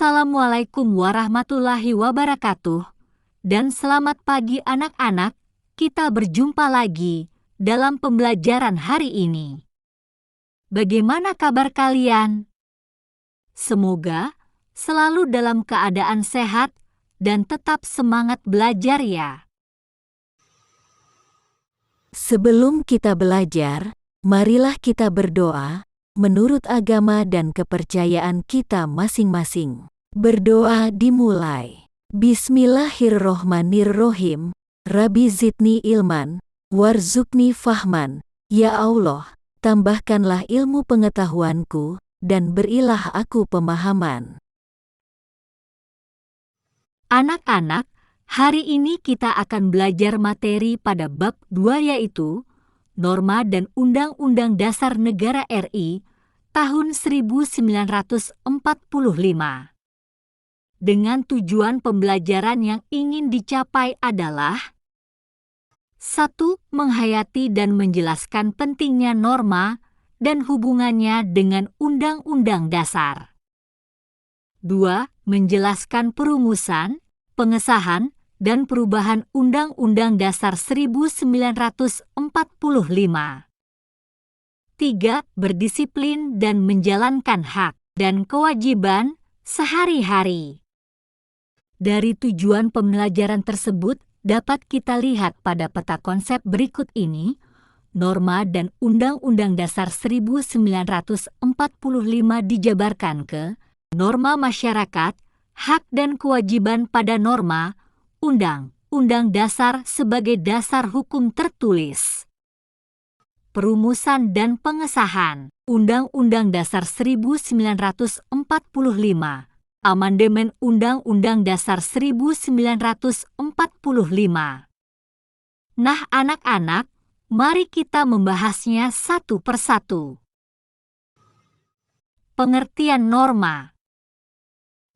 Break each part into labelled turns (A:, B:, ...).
A: Assalamualaikum warahmatullahi wabarakatuh, dan selamat pagi anak-anak. Kita berjumpa lagi dalam pembelajaran hari ini. Bagaimana kabar kalian? Semoga selalu dalam keadaan sehat dan tetap semangat belajar ya.
B: Sebelum kita belajar, marilah kita berdoa menurut agama dan kepercayaan kita masing-masing. Berdoa dimulai. Bismillahirrohmanirrohim. Rabbi zidni ilman, warzukni fahman. Ya Allah, tambahkanlah ilmu pengetahuanku, dan berilah aku pemahaman.
A: Anak-anak, hari ini kita akan belajar materi pada bab 2 yaitu Norma dan Undang-Undang Dasar Negara RI tahun 1945. Dengan tujuan pembelajaran yang ingin dicapai adalah 1. Menghayati dan menjelaskan pentingnya norma dan hubungannya dengan Undang-Undang Dasar. 2. Menjelaskan perumusan, pengesahan, dan perubahan Undang-Undang Dasar 1945. 3. Berdisiplin dan menjalankan hak dan kewajiban sehari-hari. Dari tujuan pembelajaran tersebut dapat kita lihat pada peta konsep berikut ini. Norma dan Undang-Undang Dasar 1945 dijabarkan ke norma masyarakat, hak dan kewajiban pada norma, Undang-Undang Dasar sebagai dasar hukum tertulis. Perumusan dan pengesahan Undang-Undang Dasar 1945, Amandemen Undang-Undang Dasar 1945. Nah anak-anak, mari kita membahasnya satu persatu. Pengertian norma.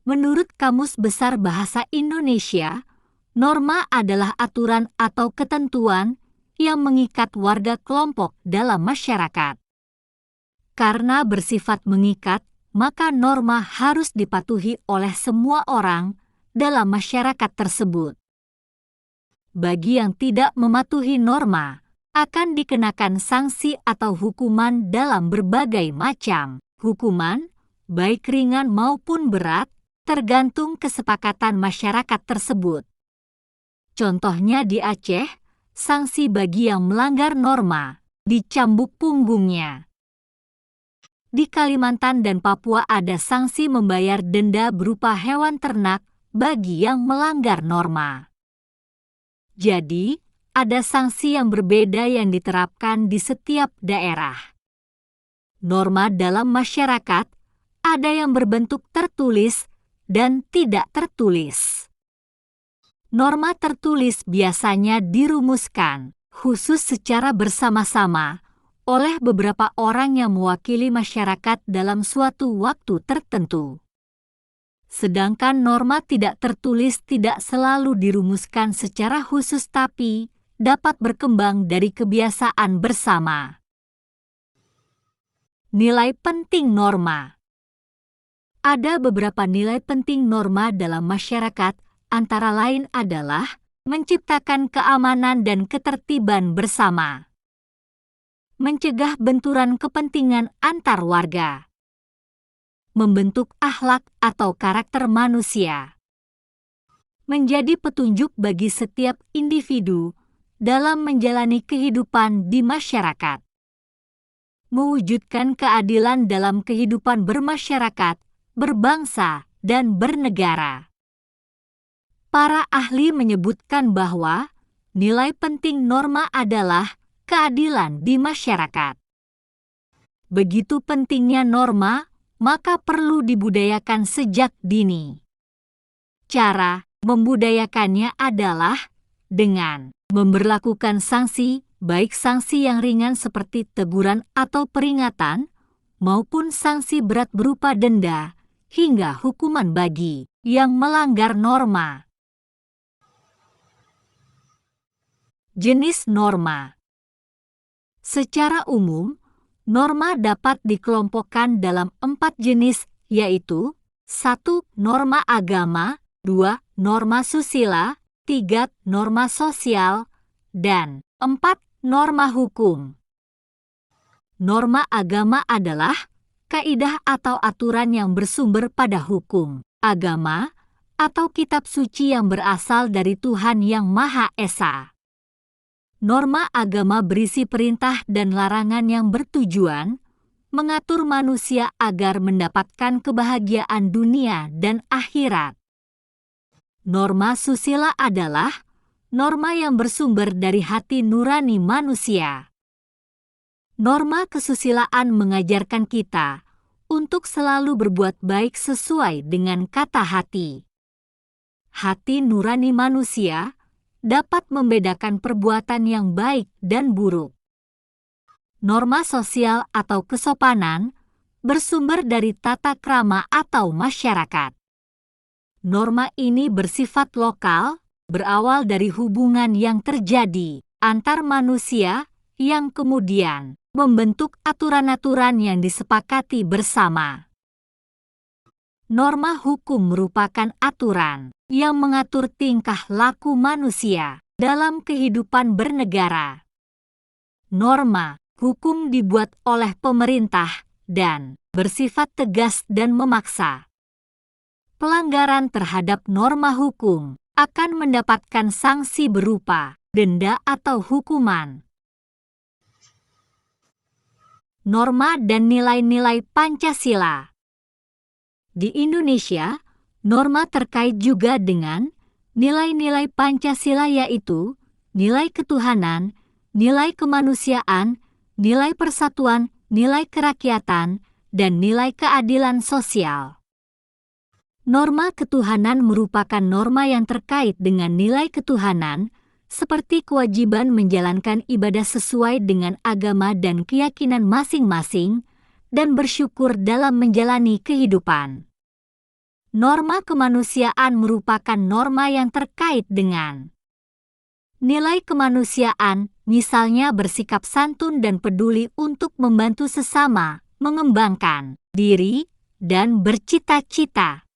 A: Menurut Kamus Besar Bahasa Indonesia, norma adalah aturan atau ketentuan yang mengikat warga kelompok dalam masyarakat. Karena bersifat mengikat, maka norma harus dipatuhi oleh semua orang dalam masyarakat tersebut. Bagi yang tidak mematuhi norma, akan dikenakan sanksi atau hukuman dalam berbagai macam hukuman, baik ringan maupun berat, tergantung kesepakatan masyarakat tersebut. Contohnya di Aceh, sanksi bagi yang melanggar norma, dicambuk punggungnya. Di Kalimantan dan Papua ada sanksi membayar denda berupa hewan ternak bagi yang melanggar norma. Jadi, ada sanksi yang berbeda yang diterapkan di setiap daerah. Norma dalam masyarakat ada yang berbentuk tertulis dan tidak tertulis. Norma tertulis biasanya dirumuskan khusus secara bersama-sama oleh beberapa orang yang mewakili masyarakat dalam suatu waktu tertentu. Sedangkan norma tidak tertulis tidak selalu dirumuskan secara khusus tapi dapat berkembang dari kebiasaan bersama. Nilai penting norma. Ada beberapa nilai penting norma dalam masyarakat, antara lain adalah menciptakan keamanan dan ketertiban bersama, mencegah benturan kepentingan antar warga, membentuk akhlak atau karakter manusia, menjadi petunjuk bagi setiap individu dalam menjalani kehidupan di masyarakat, mewujudkan keadilan dalam kehidupan bermasyarakat, berbangsa, dan bernegara. Para ahli menyebutkan bahwa nilai penting norma adalah keadilan di masyarakat. Begitu pentingnya norma, maka perlu dibudayakan sejak dini. Cara membudayakannya adalah dengan memberlakukan sanksi, baik sanksi yang ringan seperti teguran atau peringatan, maupun sanksi berat berupa denda, hingga hukuman bagi yang melanggar norma. Jenis norma. Secara umum, norma dapat dikelompokkan dalam 4 jenis, yaitu 1. Norma agama, 2. Norma susila, 3. Norma sosial, dan 4. Norma hukum. Norma agama adalah kaidah atau aturan yang bersumber pada hukum, agama, atau kitab suci yang berasal dari Tuhan Yang Maha Esa. Norma agama berisi perintah dan larangan yang bertujuan mengatur manusia agar mendapatkan kebahagiaan dunia dan akhirat. Norma susila adalah norma yang bersumber dari hati nurani manusia. Norma kesusilaan mengajarkan kita untuk selalu berbuat baik sesuai dengan kata hati. Hati nurani manusia dapat membedakan perbuatan yang baik dan buruk. Norma sosial atau kesopanan bersumber dari tata krama atau masyarakat. Norma ini bersifat lokal, berawal dari hubungan yang terjadi antar manusia yang kemudian membentuk aturan-aturan yang disepakati bersama. Norma hukum merupakan aturan yang mengatur tingkah laku manusia dalam kehidupan bernegara. Norma hukum dibuat oleh pemerintah dan bersifat tegas dan memaksa. Pelanggaran terhadap norma hukum akan mendapatkan sanksi berupa denda atau hukuman. Norma dan nilai-nilai Pancasila. Di Indonesia, norma terkait juga dengan nilai-nilai Pancasila yaitu nilai ketuhanan, nilai kemanusiaan, nilai persatuan, nilai kerakyatan, dan nilai keadilan sosial. Norma ketuhanan merupakan norma yang terkait dengan nilai ketuhanan, seperti kewajiban menjalankan ibadah sesuai dengan agama dan keyakinan masing-masing, dan bersyukur dalam menjalani kehidupan. Norma kemanusiaan merupakan norma yang terkait dengan nilai kemanusiaan, misalnya bersikap santun dan peduli untuk membantu sesama, mengembangkan diri, dan bercita-cita.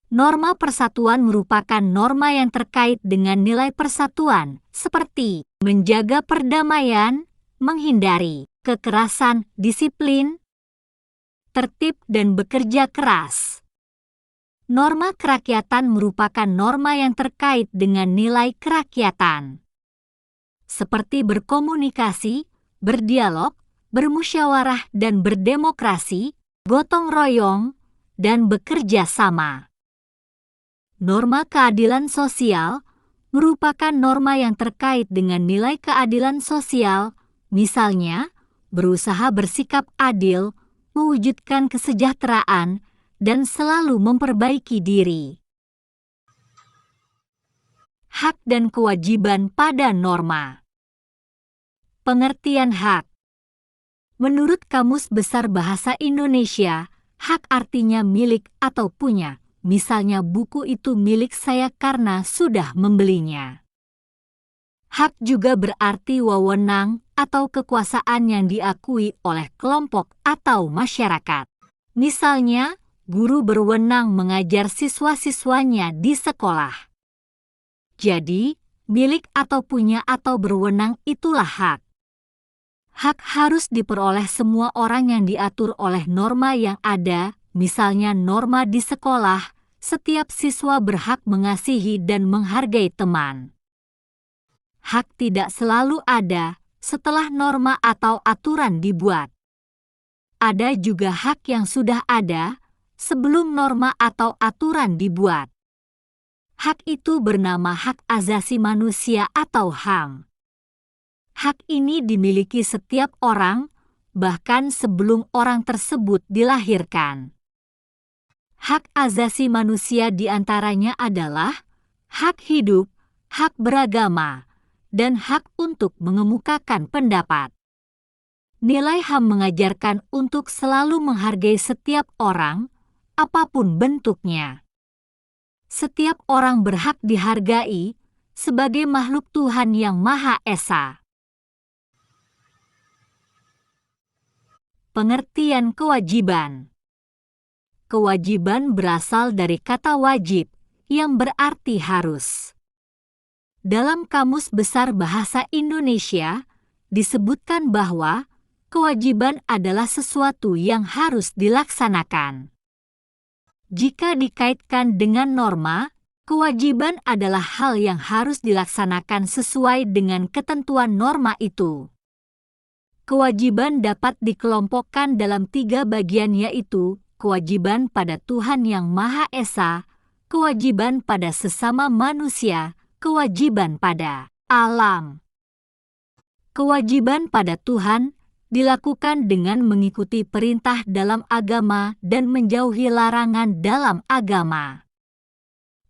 A: Norma persatuan merupakan norma yang terkait dengan nilai persatuan, seperti menjaga perdamaian, menghindari kekerasan, disiplin, tertib, dan bekerja keras. Norma kerakyatan merupakan norma yang terkait dengan nilai kerakyatan, seperti berkomunikasi, berdialog, bermusyawarah dan berdemokrasi, gotong royong, dan bekerja sama. Norma keadilan sosial merupakan norma yang terkait dengan nilai keadilan sosial, misalnya berusaha bersikap adil, mewujudkan kesejahteraan, dan selalu memperbaiki diri. Hak dan kewajiban pada norma. Pengertian hak. Menurut Kamus Besar Bahasa Indonesia, hak artinya milik atau punya. Misalnya buku itu milik saya karena sudah membelinya. Hak juga berarti wewenang atau kekuasaan yang diakui oleh kelompok atau masyarakat. Misalnya, guru berwenang mengajar siswa-siswanya di sekolah. Jadi, milik atau punya atau berwenang itulah hak. Hak harus diperoleh semua orang yang diatur oleh norma yang ada, misalnya norma di sekolah. Setiap siswa berhak mengasihi dan menghargai teman. Hak tidak selalu ada setelah norma atau aturan dibuat. Ada juga hak yang sudah ada sebelum norma atau aturan dibuat. Hak itu bernama hak asasi manusia atau HAM. Hak ini dimiliki setiap orang, bahkan sebelum orang tersebut dilahirkan. Hak asasi manusia diantaranya adalah hak hidup, hak beragama, dan hak untuk mengemukakan pendapat. Nilai HAM mengajarkan untuk selalu menghargai setiap orang, apapun bentuknya. Setiap orang berhak dihargai sebagai makhluk Tuhan Yang Maha Esa. Pengertian kewajiban. Kewajiban berasal dari kata wajib, yang berarti harus. Dalam Kamus Besar Bahasa Indonesia, disebutkan bahwa kewajiban adalah sesuatu yang harus dilaksanakan. Jika dikaitkan dengan norma, kewajiban adalah hal yang harus dilaksanakan sesuai dengan ketentuan norma itu. Kewajiban dapat dikelompokkan dalam 3 bagian, yaitu kewajiban pada Tuhan Yang Maha Esa, kewajiban pada sesama manusia, kewajiban pada alam. Kewajiban pada Tuhan dilakukan dengan mengikuti perintah dalam agama dan menjauhi larangan dalam agama.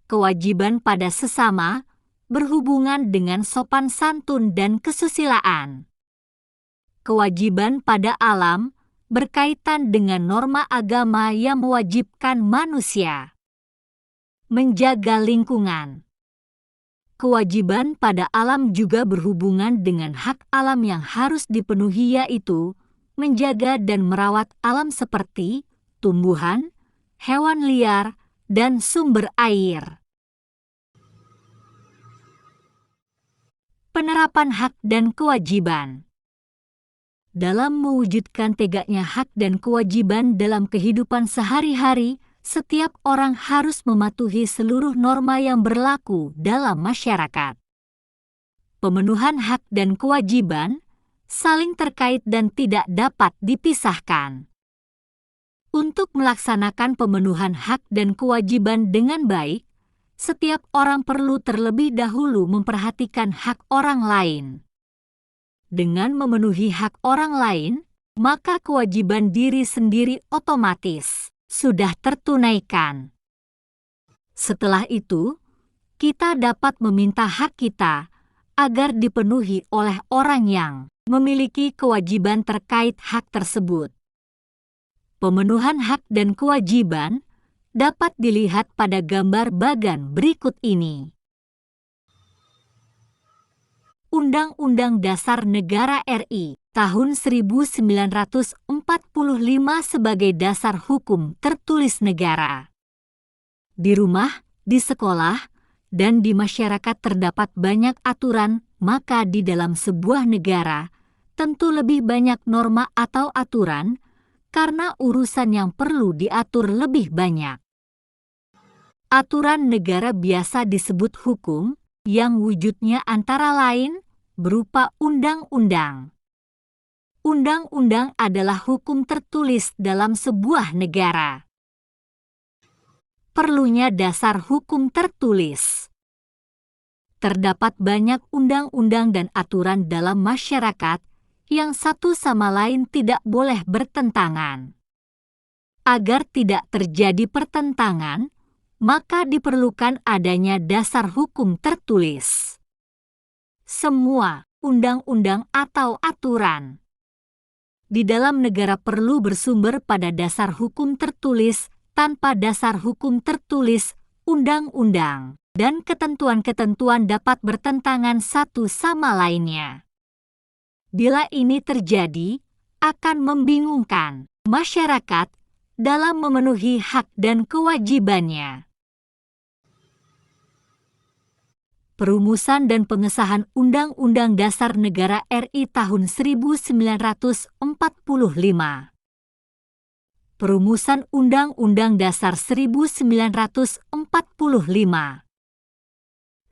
A: Kewajiban pada sesama berhubungan dengan sopan santun dan kesusilaan. Kewajiban pada alam berkaitan dengan norma agama yang mewajibkan manusia menjaga lingkungan. Kewajiban pada alam juga berhubungan dengan hak alam yang harus dipenuhi, yaitu menjaga dan merawat alam seperti tumbuhan, hewan liar, dan sumber air. Penerapan hak dan kewajiban. Dalam mewujudkan tegaknya hak dan kewajiban dalam kehidupan sehari-hari, setiap orang harus mematuhi seluruh norma yang berlaku dalam masyarakat. Pemenuhan hak dan kewajiban saling terkait dan tidak dapat dipisahkan. Untuk melaksanakan pemenuhan hak dan kewajiban dengan baik, setiap orang perlu terlebih dahulu memperhatikan hak orang lain. Dengan memenuhi hak orang lain, maka kewajiban diri sendiri otomatis sudah tertunaikan. Setelah itu, kita dapat meminta hak kita agar dipenuhi oleh orang yang memiliki kewajiban terkait hak tersebut. Pemenuhan hak dan kewajiban dapat dilihat pada gambar bagan berikut ini. Undang-Undang Dasar Negara RI tahun 1945 sebagai dasar hukum tertulis negara. Di rumah, di sekolah, dan di masyarakat terdapat banyak aturan, maka di dalam sebuah negara tentu lebih banyak norma atau aturan karena urusan yang perlu diatur lebih banyak. Aturan negara biasa disebut hukum, yang wujudnya antara lain berupa undang-undang. Undang-undang adalah hukum tertulis dalam sebuah negara. Perlunya dasar hukum tertulis. Terdapat banyak undang-undang dan aturan dalam masyarakat yang satu sama lain tidak boleh bertentangan. Agar tidak terjadi pertentangan, maka diperlukan adanya dasar hukum tertulis. Semua undang-undang atau aturan di dalam negara perlu bersumber pada dasar hukum tertulis. Tanpa dasar hukum tertulis, undang-undang dan ketentuan-ketentuan dapat bertentangan satu sama lainnya. Bila ini terjadi, akan membingungkan masyarakat dalam memenuhi hak dan kewajibannya. Perumusan dan pengesahan Undang-Undang Dasar Negara RI tahun 1945. Perumusan Undang-Undang Dasar 1945.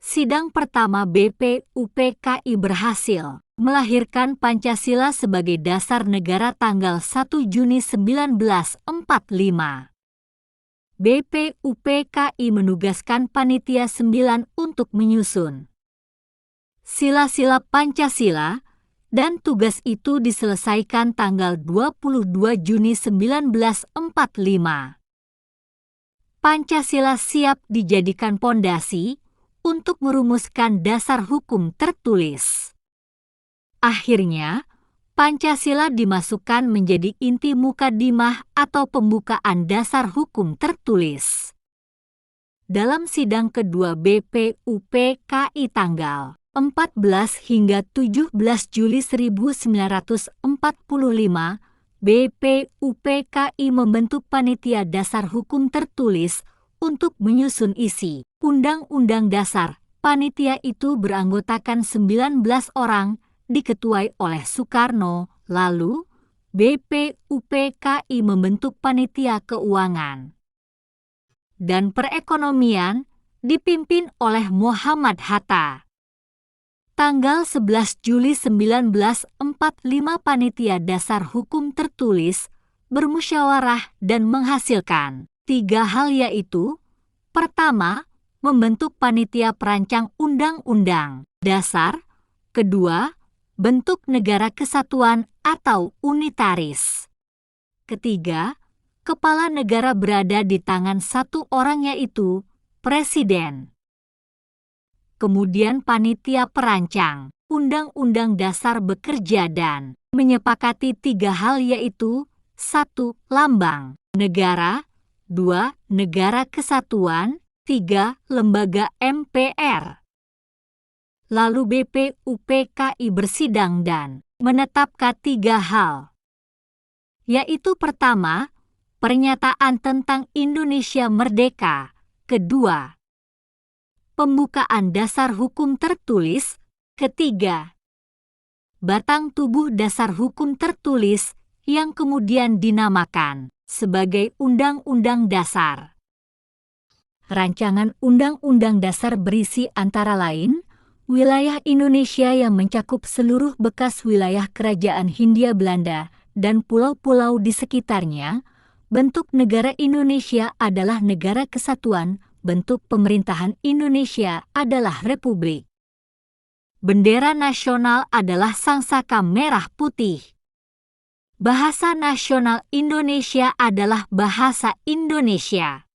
A: Sidang pertama BPUPKI berhasil melahirkan Pancasila sebagai dasar negara tanggal 1 Juni 1945. BPUPKI menugaskan Panitia 9 untuk menyusun sila-sila Pancasila, dan tugas itu diselesaikan tanggal 22 Juni 1945. Pancasila siap dijadikan pondasi untuk merumuskan dasar hukum tertulis. Akhirnya, Pancasila dimasukkan menjadi inti mukadimah atau pembukaan dasar hukum tertulis. Dalam sidang kedua BPUPKI tanggal 14 hingga 17 Juli 1945, BPUPKI membentuk Panitia Dasar Hukum Tertulis untuk menyusun isi Undang-Undang Dasar. Panitia itu beranggotakan 19 orang, diketuai oleh Soekarno. Lalu, BPUPKI membentuk Panitia Keuangan dan Perekonomian, dipimpin oleh Muhammad Hatta. Tanggal 11 Juli 1945 Panitia Dasar Hukum Tertulis bermusyawarah dan menghasilkan 3 hal, yaitu: pertama, membentuk Panitia Perancang Undang-Undang Dasar. Kedua, bentuk negara kesatuan atau unitaris. Ketiga, kepala negara berada di tangan satu orang, yaitu Presiden. Kemudian Panitia Perancang Undang-Undang Dasar bekerja dan menyepakati 3 hal, yaitu: 1. Lambang negara. 2. Negara kesatuan. 3. Lembaga MPR. Lalu BPUPKI bersidang dan menetapkan 3 hal, yaitu: pertama, pernyataan tentang Indonesia merdeka. Kedua, pembukaan dasar hukum tertulis. Ketiga, batang tubuh dasar hukum tertulis yang kemudian dinamakan sebagai Undang-Undang Dasar. Rancangan Undang-Undang Dasar berisi antara lain wilayah Indonesia yang mencakup seluruh bekas wilayah Kerajaan Hindia Belanda dan pulau-pulau di sekitarnya. Bentuk negara Indonesia adalah negara kesatuan. Bentuk pemerintahan Indonesia adalah republik. Bendera nasional adalah sangsaka merah putih. Bahasa nasional Indonesia adalah bahasa Indonesia.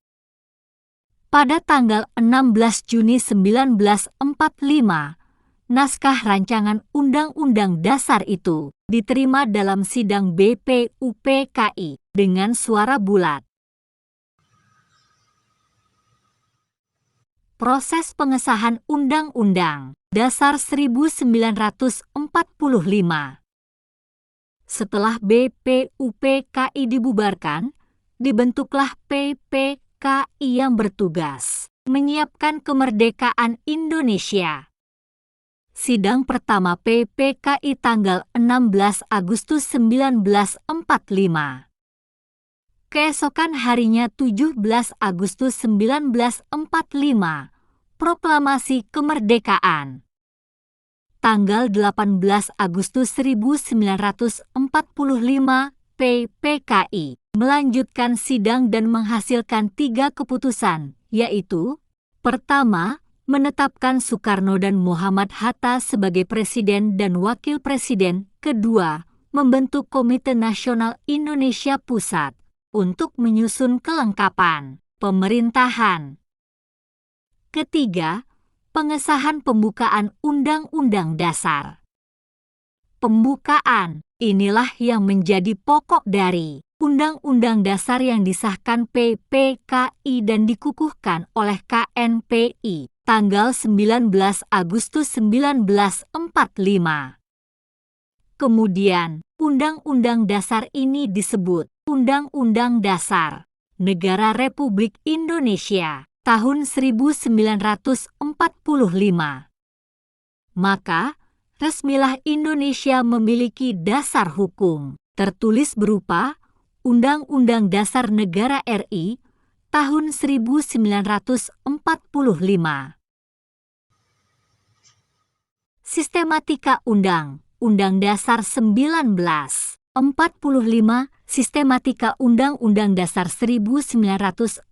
A: Pada tanggal 16 Juni 1945, naskah rancangan Undang-Undang Dasar itu diterima dalam sidang BPUPKI dengan suara bulat. Proses pengesahan Undang-Undang Dasar 1945. Setelah BPUPKI dibubarkan, dibentuklah PPKI yang bertugas menyiapkan kemerdekaan Indonesia. Sidang pertama PPKI tanggal 16 Agustus 1945. Keesokan harinya 17 Agustus 1945, proklamasi kemerdekaan. Tanggal 18 Agustus 1945, PPKI melanjutkan sidang dan menghasilkan 3 keputusan, yaitu: pertama, menetapkan Soekarno dan Muhammad Hatta sebagai presiden dan wakil presiden. Kedua, membentuk Komite Nasional Indonesia Pusat untuk menyusun kelengkapan pemerintahan. Ketiga, pengesahan pembukaan Undang-Undang Dasar. Pembukaan inilah yang menjadi pokok dari Undang-Undang Dasar yang disahkan PPKI dan dikukuhkan oleh KNPI tanggal 19 Agustus 1945. Kemudian, Undang-Undang Dasar ini disebut Undang-Undang Dasar Negara Republik Indonesia tahun 1945. Maka, resmilah Indonesia memiliki dasar hukum tertulis berupa Undang-Undang Dasar Negara RI tahun 1945. Sistematika Undang-Undang Dasar 1945. Sistematika Undang-Undang Dasar 1945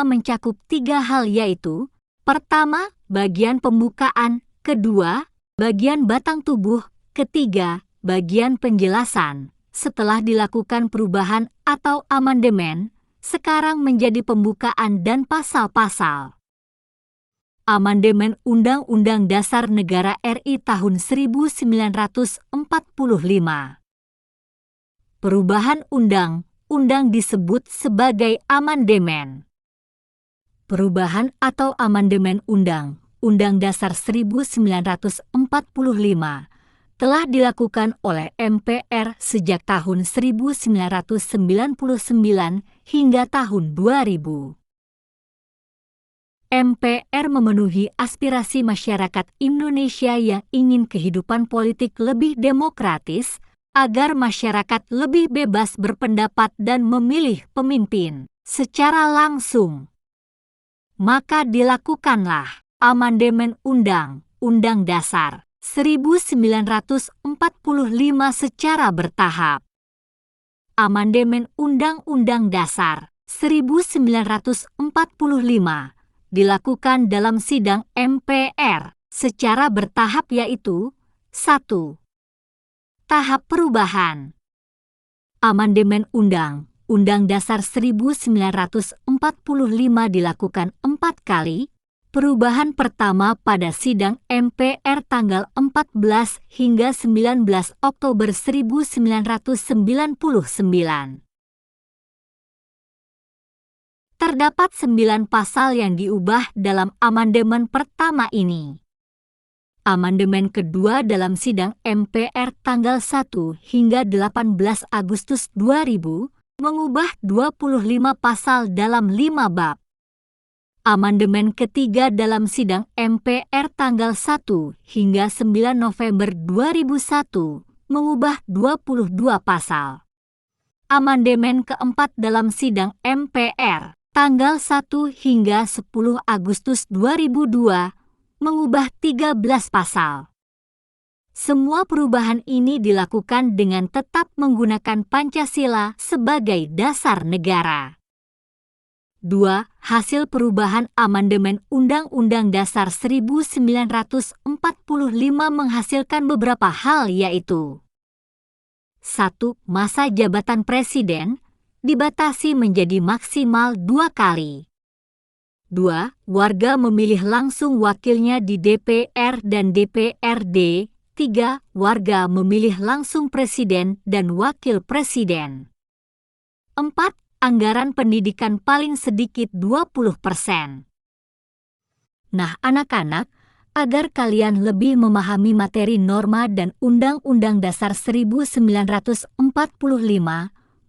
A: mencakup 3 hal, yaitu: pertama, bagian pembukaan. Kedua, bagian batang tubuh. Ketiga, bagian penjelasan. Setelah dilakukan perubahan atau amandemen, sekarang menjadi pembukaan dan pasal-pasal. Amandemen Undang-Undang Dasar Negara RI tahun 1945. Perubahan undang-undang disebut sebagai amandemen. Perubahan atau amandemen Undang-Undang Dasar 1945 telah dilakukan oleh MPR sejak tahun 1999 hingga tahun 2000. MPR memenuhi aspirasi masyarakat Indonesia yang ingin kehidupan politik lebih demokratis, agar masyarakat lebih bebas berpendapat dan memilih pemimpin secara langsung. Maka dilakukanlah amandemen Undang-Undang Dasar 1945 secara bertahap. Amandemen Undang-Undang Dasar 1945 dilakukan dalam sidang MPR secara bertahap, yaitu 1. Tahap perubahan. Amandemen Undang-Undang Dasar 1945 dilakukan 4 kali. Perubahan pertama pada sidang MPR tanggal 14 hingga 19 Oktober 1999. Terdapat 9 pasal yang diubah dalam amandemen pertama ini. Amandemen kedua dalam sidang MPR tanggal 1 hingga 18 Agustus 2000 mengubah 25 pasal dalam 5 bab. Amandemen ketiga dalam sidang MPR tanggal 1 hingga 9 November 2001 mengubah 22 pasal. Amandemen keempat dalam sidang MPR tanggal 1 hingga 10 Agustus 2002 mengubah 13 pasal. Semua perubahan ini dilakukan dengan tetap menggunakan Pancasila sebagai dasar negara. 2. Hasil perubahan amandemen Undang-Undang Dasar 1945 menghasilkan beberapa hal, yaitu 1. Masa jabatan presiden dibatasi menjadi maksimal 2 kali. 2. Warga memilih langsung wakilnya di DPR dan DPRD. 3. Warga memilih langsung presiden dan wakil presiden. 4. Anggaran pendidikan paling sedikit 20%. Nah, anak-anak, agar kalian lebih memahami materi norma dan Undang-Undang Dasar 1945,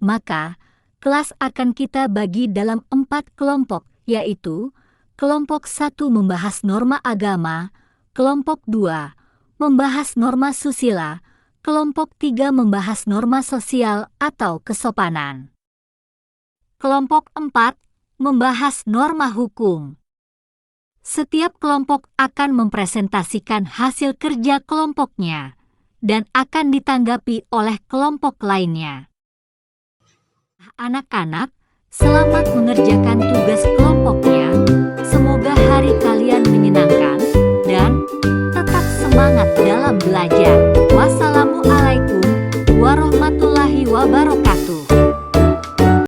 A: maka kelas akan kita bagi dalam 4 kelompok, yaitu kelompok 1 membahas norma agama, kelompok 2 membahas norma susila, kelompok 3 membahas norma sosial atau kesopanan. Kelompok 4 membahas norma hukum. Setiap kelompok akan mempresentasikan hasil kerja kelompoknya dan akan ditanggapi oleh kelompok lainnya. Anak-anak, selamat mengerjakan tugas kelompoknya. Semoga hari kalian